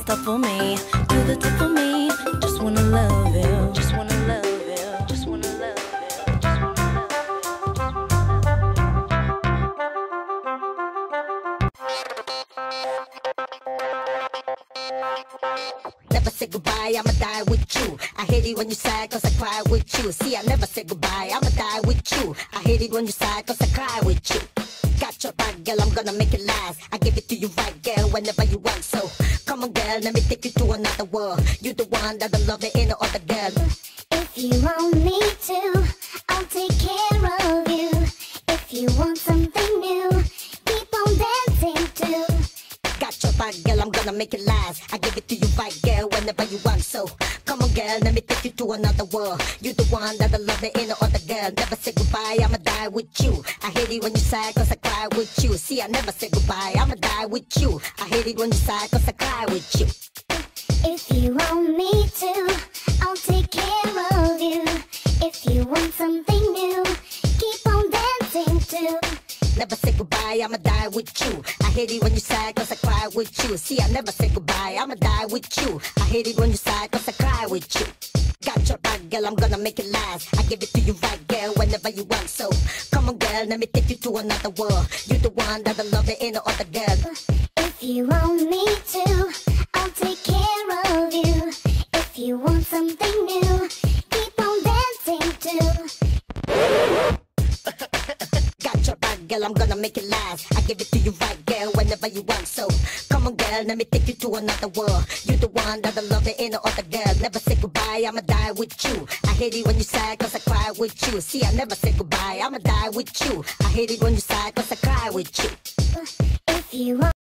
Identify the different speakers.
Speaker 1: top for me, to the top for me. Just wanna love you, just wanna love you, just wanna love you, just wanna love you.
Speaker 2: Never say goodbye, I'ma die with you. I hate it when you sigh, cause I cry with you. See, I never say goodbye, I'ma die with you. I hate it when you sigh, cause I cry with you. Got your back, girl, I'm gonna make it last. I give it to you right, girl, whenever you want. So, come on, girl, let me take you to another world. You the one that I love, there ain't no other girl.
Speaker 3: If you want me to, I'll take care of you. If you want something new, keep on dancing too.
Speaker 2: Got your back, girl, I'm gonna make it last. I give it to you right, girl, whenever you want. So, come on, girl, let me take you to another world. You the one that I love, there ain't no other girl. Never say goodbye, I'ma die with you. I hate it when you sigh, cause I cry with you. See, I never say goodbye, I'ma die with you. I hate it when you sigh, cause I cry with you.
Speaker 3: If you want me to, I'll take care of you. If you want something new, keep on dancing too.
Speaker 2: Never say goodbye, I'ma die with you. I hate it when you sigh, cause I cry with you. See, I never say goodbye, I'ma die with you. I hate it when you sigh, cause I cry with you. Got your back, girl, I'm gonna make it last. I give it to you right, girl, whenever you want. So, come on, girl, let me take you to another world. You the one that I love, there ain't no other girl.
Speaker 3: If you want me to, I'll take care of you. If you want something new, keep on dancing too.
Speaker 2: Got your back, girl, I'm gonna make it last. I give it to you right, girl, whenever you want. So, come on, girl, let me take you to another world. You the one that I love, there ain't no other girl. Never say goodbye, I'ma die with you. I hate it when you sigh, cause I cry with you. See, I never say goodbye, I'ma die with you. I hate it when you sigh, cause I cry with you.
Speaker 3: If you want